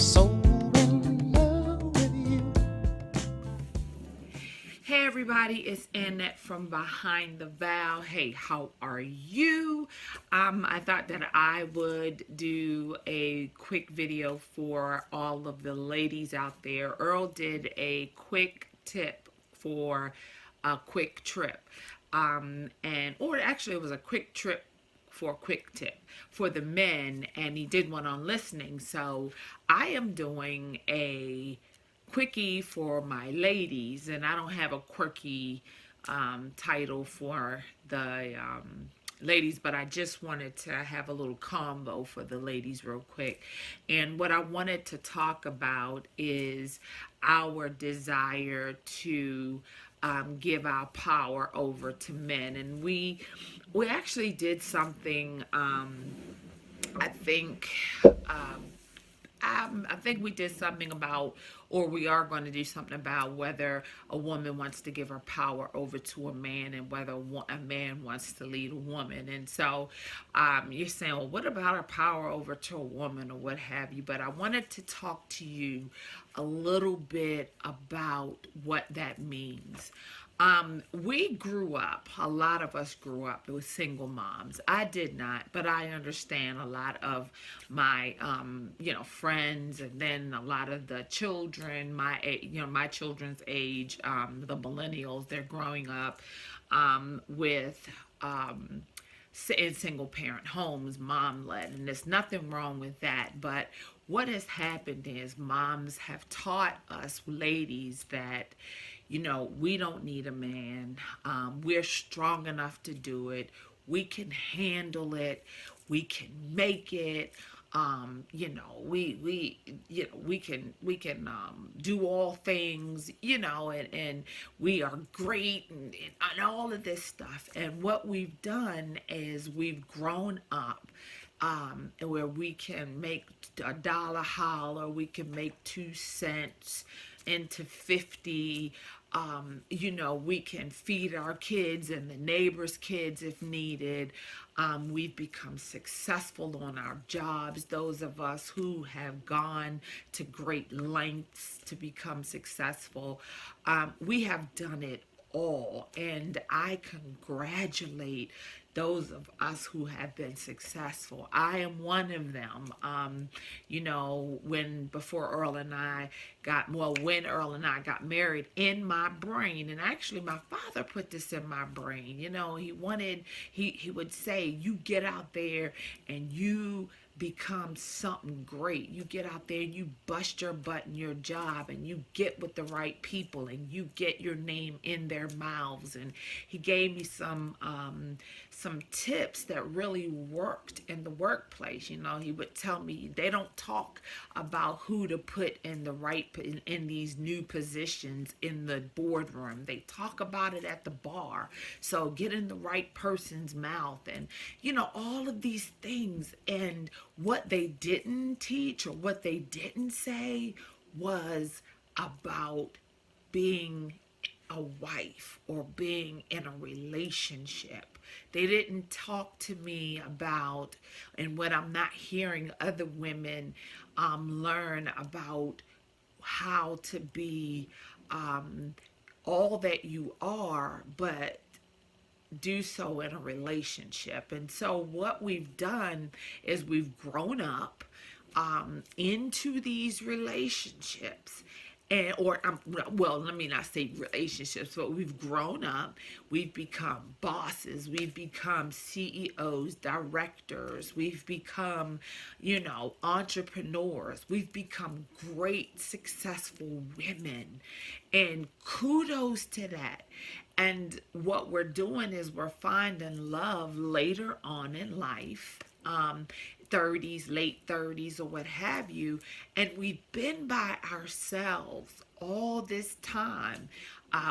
so in love with you. Hey everybody, it's Annette from Behind the Veil. Hey, how are you? I thought that I would do a quick video for all of the ladies out there. Earl did a quick tip for a quick trip. Or actually it was a quick trip for a quick tip for the men, and he did one on listening. So I am doing a quickie for my ladies, and I don't have a quirky title for the ladies, but I just wanted to have a little combo for the ladies real quick. And what I wanted to talk about is our desire to give our power over to men. And we actually did something, I think um, I think we did something about, or we are going to do something about whether a woman wants to give her power over to a man and whether a man wants to lead a woman. And so you're saying, well, what about her power over to a woman or what have you? But I wanted to talk to you a little bit about what that means. We grew up, a lot of us grew up with single moms. I did not, but I understand a lot of my, friends, and then a lot of the children, my children's age, the millennials, they're growing up with in single parent homes, mom led, and there's nothing wrong with that. But what has happened is moms have taught us ladies that, we don't need a man. We're strong enough to do it. We can handle it. We can make it. We can do all things, and we are great, and all of this stuff. And what we've done is we've grown up, where we can make a dollar holler, we can make 2 cents into 50. We can feed our kids and the neighbors' kids if needed. We've become successful on our jobs. Those of us who have gone to great lengths to become successful, we have done it all. And I congratulate those of us who have been successful. I am one of them. When Earl and I got married, in my brain, and actually my father put this in my brain, he would say, you get out there and you become something great. You get out there and you bust your butt in your job, and you get with the right people, and you get your name in their mouths. And he gave me some tips that really worked in the workplace. He would tell me they don't talk about who to put in the in these new positions in the boardroom. They talk about it at the bar. So get in the right person's mouth, and all of these things. And what they didn't teach, or what they didn't say, was about being a wife or being in a relationship. They didn't talk to me about, and what I'm not hearing other women learn about, how to be all that you are, but do so in a relationship. And so what we've done is we've grown up into these relationships. Well, let me not say relationships, but we've grown up, we've become bosses, we've become CEOs, directors, we've become, entrepreneurs, we've become great, successful women. And kudos to that. And what we're doing is we're finding love later on in life, 30s, late 30s, or what have you. And we've been by ourselves all this time.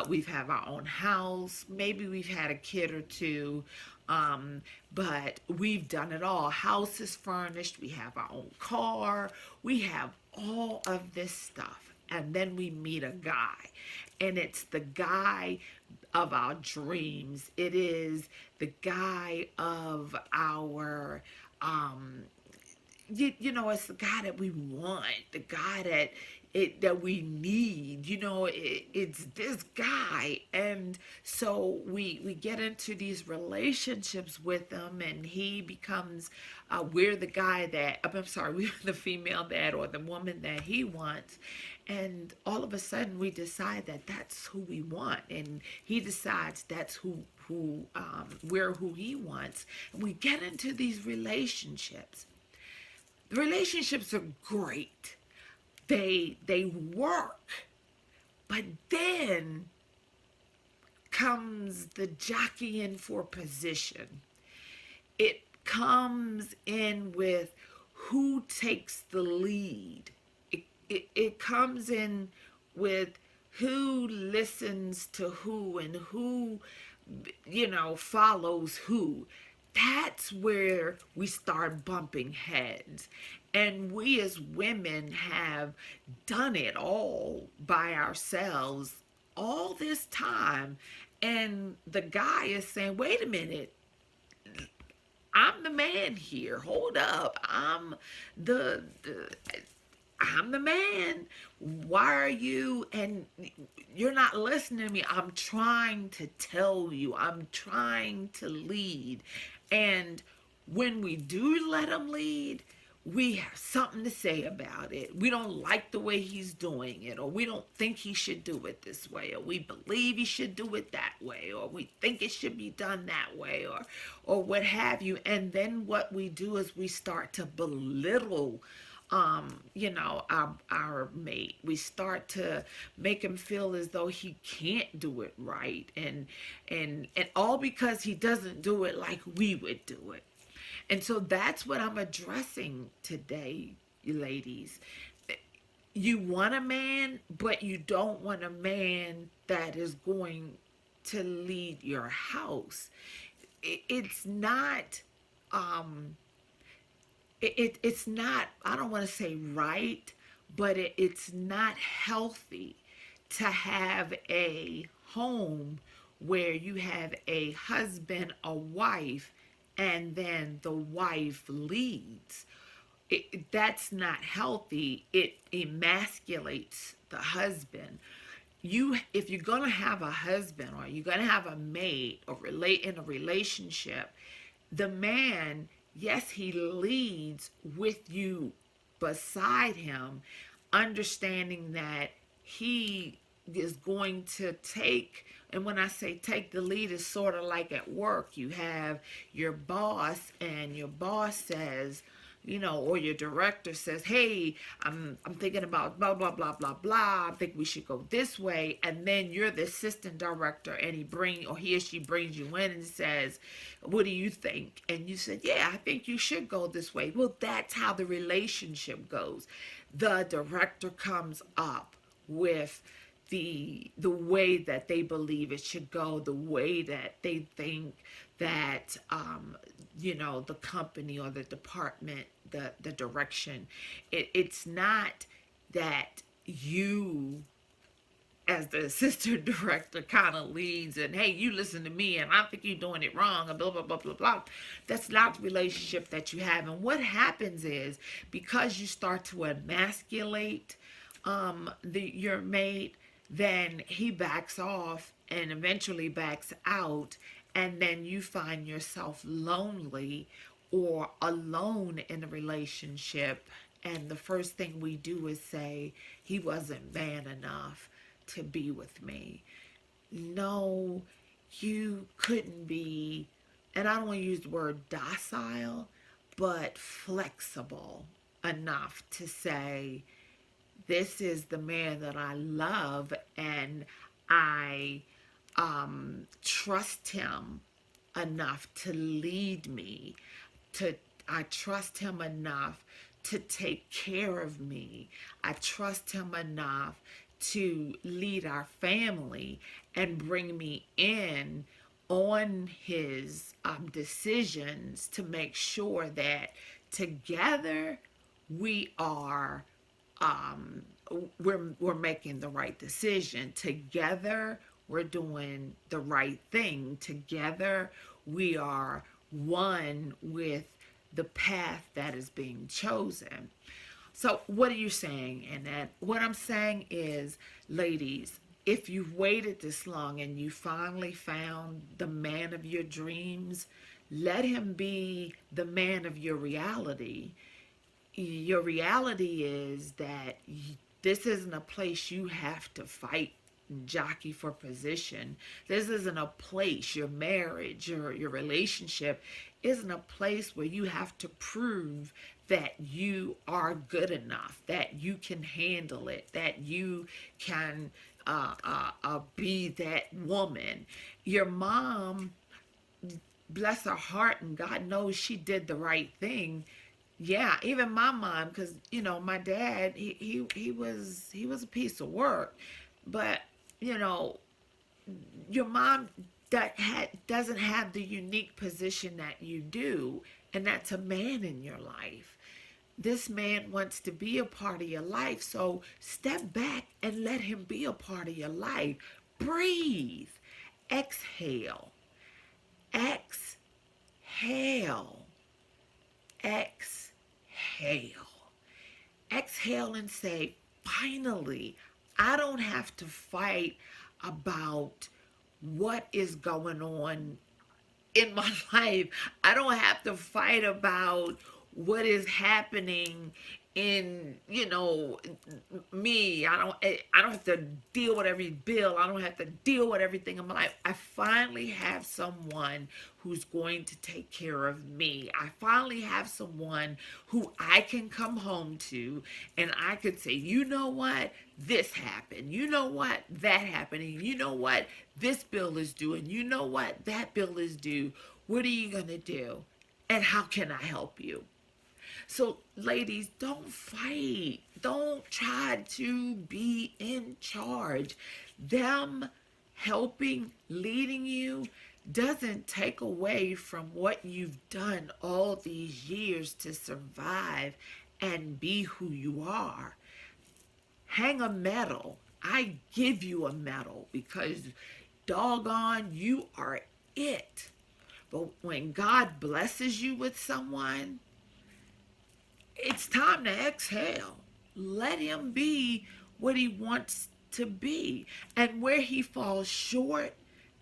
We've had our own house. Maybe we've had a kid or two. But we've done it all. House is furnished. We have our own car. We have all of this stuff. And then we meet a guy. And it's the guy of our dreams. It is the guy of our it's the guy that we want, the guy that we need. It's this guy. And so we get into these relationships with him, and he becomes, we're the guy that, I'm sorry, we're the female that, or the woman that he wants. And all of a sudden we decide that that's who we want, and he decides that's we're who he wants. And we get into these relationships. The relationships are great. They work. But then comes the jockeying for position. It comes in with who takes the lead. It comes in with who listens to who, and who, follows who. That's where we start bumping heads. And we as women have done it all by ourselves all this time. And the guy is saying, wait a minute, I'm the man here. Hold up. I'm the man. Why are you? And you're not listening to me. I'm trying to tell you. I'm trying to lead. And when we do let him lead, we have something to say about it. We don't like the way he's doing it, or we don't think he should do it this way, or we believe he should do it that way, or we think it should be done that way, or what have you. And then what we do is we start to belittle our mate. We start to make him feel as though he can't do it right, and all because he doesn't do it like we would do it. And so that's what I'm addressing today, ladies. You want a man, but you don't want a man that is going to lead your house. It's not it's not, I don't want to say right, but it's not healthy to have a home where you have a husband, a wife, and then the wife leads. That's not healthy. It emasculates the husband. If you're gonna have a husband, or you're gonna have a mate, or relate in a relationship, the man, yes, he leads with you beside him, understanding that he is going to take, and when I say take the lead, it's sort of like at work. You have your boss, and your boss says, or your director says, hey, I'm thinking about blah, blah, blah, blah, blah. I think we should go this way. And then you're the assistant director, and he or she brings you in and says, what do you think? And you said, yeah, I think you should go this way. Well, that's how the relationship goes. The director comes up with the way that they believe it should go, the way that they think that the company or the department, the direction. It's not that you, as the assistant director, kind of leads and, hey, you listen to me and I think you're doing it wrong, and blah blah blah blah blah. That's not the relationship that you have. And what happens is, because you start to emasculate your mate, then he backs off and eventually backs out, and then you find yourself lonely or alone in a relationship. And the first thing we do is say, he wasn't man enough to be with me. No, you couldn't be, and I don't want to use the word docile, but flexible enough to say, this is the man that I love, and I trust him enough to lead me. I trust him enough to take care of me. I trust him enough to lead our family and bring me in on his decisions, to make sure that together we are we're making the right decision. Together we're doing the right thing. Together we are one with the path that is being chosen. So, what are you saying? And that what I'm saying is, ladies, if you've waited this long and you finally found the man of your dreams, let him be the man of your reality. Your reality is that this isn't a place you have to fight and jockey for position. This isn't a place, your marriage, your relationship isn't a place where you have to prove that you are good enough, that you can handle it, that you can be that woman. Your mom, bless her heart, and God knows she did the right thing. Yeah, even my mom, because my dad, he was a piece of work, but you know your mom doesn't have the unique position that you do, and that's a man in your life. This man wants to be a part of your life, so step back and let him be a part of your life. Breathe, exhale, exhale, exhale. Exhale and say, finally, I don't have to fight about what is going on in my life. I don't have to fight about what is happening in me. I don't have to deal with every bill. I don't have to deal with everything in my life. I finally have someone who's going to take care of me. I finally have someone who I can come home to, and I could say, you know what, this happened, you know what, that happened, and you know what, this bill is due, and you know what, that bill is due. What are you going to do, and how can I help you? So, ladies, don't fight. Don't try to be in charge. Them helping, leading you, doesn't take away from what you've done all these years to survive and be who you are. Hang a medal. I give you a medal because, doggone, you are it. But when God blesses you with someone, it's time to exhale. Let him be what he wants to be. And where he falls short,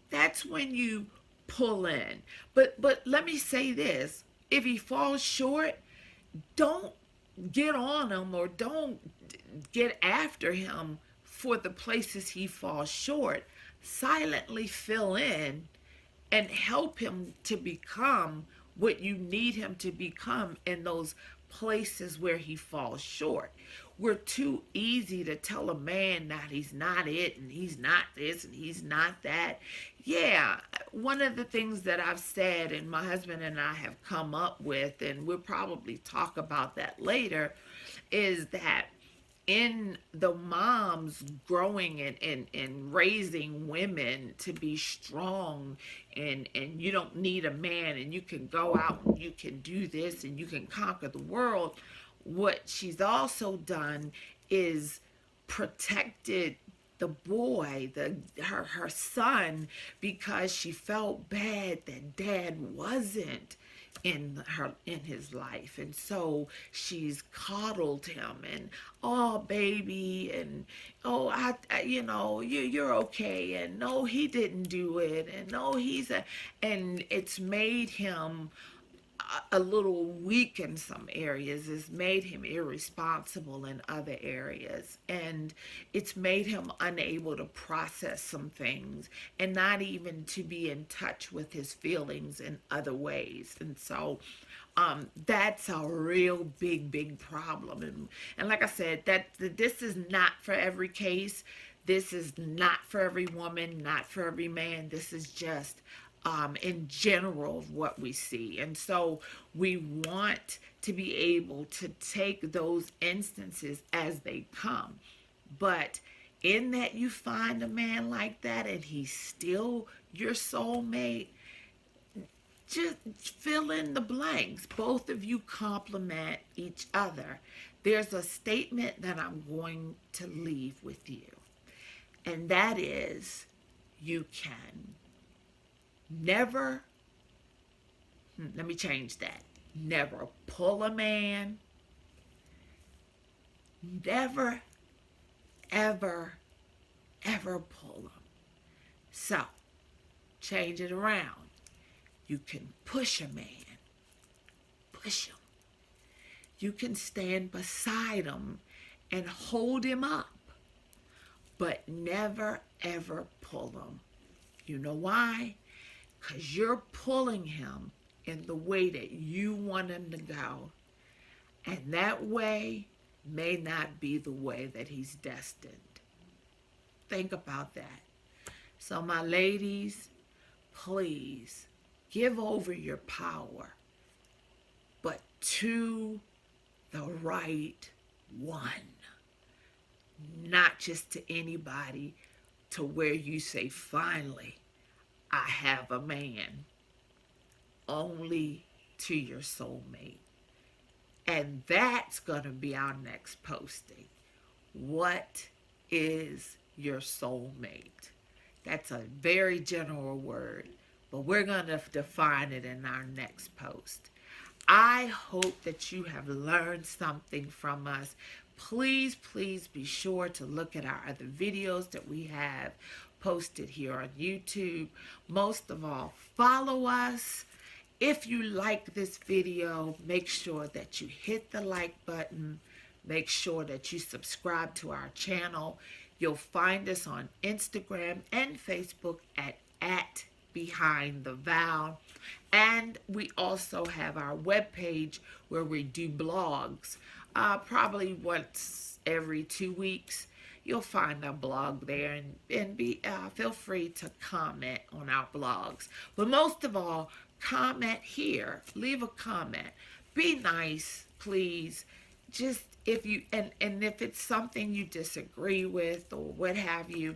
that's when you pull in. But let me say this. If he falls short, don't get on him or don't get after him for the places he falls short. Silently fill in and help him to become what you need him to become in those places where he falls short. We're too easy to tell a man that he's not it and he's not this and he's not that. Yeah, one of the things that I've said and my husband and I have come up with, and we'll probably talk about that later, is that in the moms growing and raising women to be strong, and you don't need a man, and you can go out and you can do this and you can conquer the world, what she's also done is protected the boy, her son, because she felt bad that dad wasn't in his life, and so she's coddled him, and oh baby, and oh you're okay, and no he didn't do it, and no and it's made him a little weak in some areas. It's made him irresponsible in other areas, and it's made him unable to process some things and not even to be in touch with his feelings in other ways. And so that's a real big problem. And like I said, that this is not for every case. This is not for every woman, not for every man. This is just in general of what we see. And so we want to be able to take those instances as they come. But in that you find a man like that and he's still your soulmate, just fill in the blanks. Both of you complement each other. There's a statement that I'm going to leave with you, and that is, you can never, let me change that. never pull a man, never, ever, ever pull him. So, change it around. You can push a man, push him. You can stand beside him and hold him up, but never, ever pull him. You know why? Because you're pulling him in the way that you want him to go. And that way may not be the way that he's destined. Think about that. So, my ladies, please give over your power, but to the right one. Not just to anybody, to where you say, finally, I have a man. Only to your soulmate. And that's going to be our next posting. What is your soulmate? That's a very general word, but we're going to define it in our next post. I hope that you have learned something from us. Please, please be sure to look at our other videos that we have posted here on YouTube. Most of all, follow us. If you like this video, make sure that you hit the like button. Make sure that you subscribe to our channel. You'll find us on Instagram and Facebook at Behind the Vow. And we also have our webpage where we do blogs. Probably once every 2 weeks, you'll find a blog there, and feel free to comment on our blogs. But most of all, comment here. Leave a comment. Be nice, please. Just if you and if it's something you disagree with or what have you,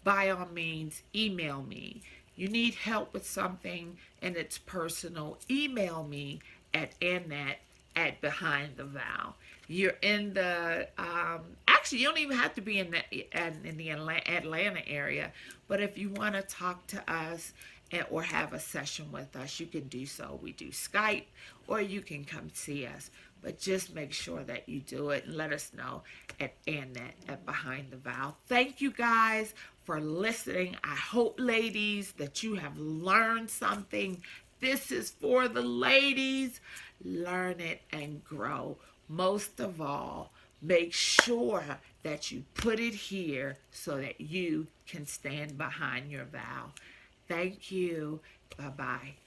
by all means, email me. You need help with something and it's personal, email me at Annette@BehindTheVow. You're in the actually, you don't even have to be in the Atlanta area, but if you want to talk to us or have a session with us, you can do so. We do Skype, or you can come see us. But just make sure that you do it and let us know at Annette@BehindTheVow. Thank you guys for listening. I hope, ladies, that you have learned something. This is for the ladies. Learn it and grow. Most of all, make sure that you put it here so that you can stand behind your vow. Thank you. Bye-bye.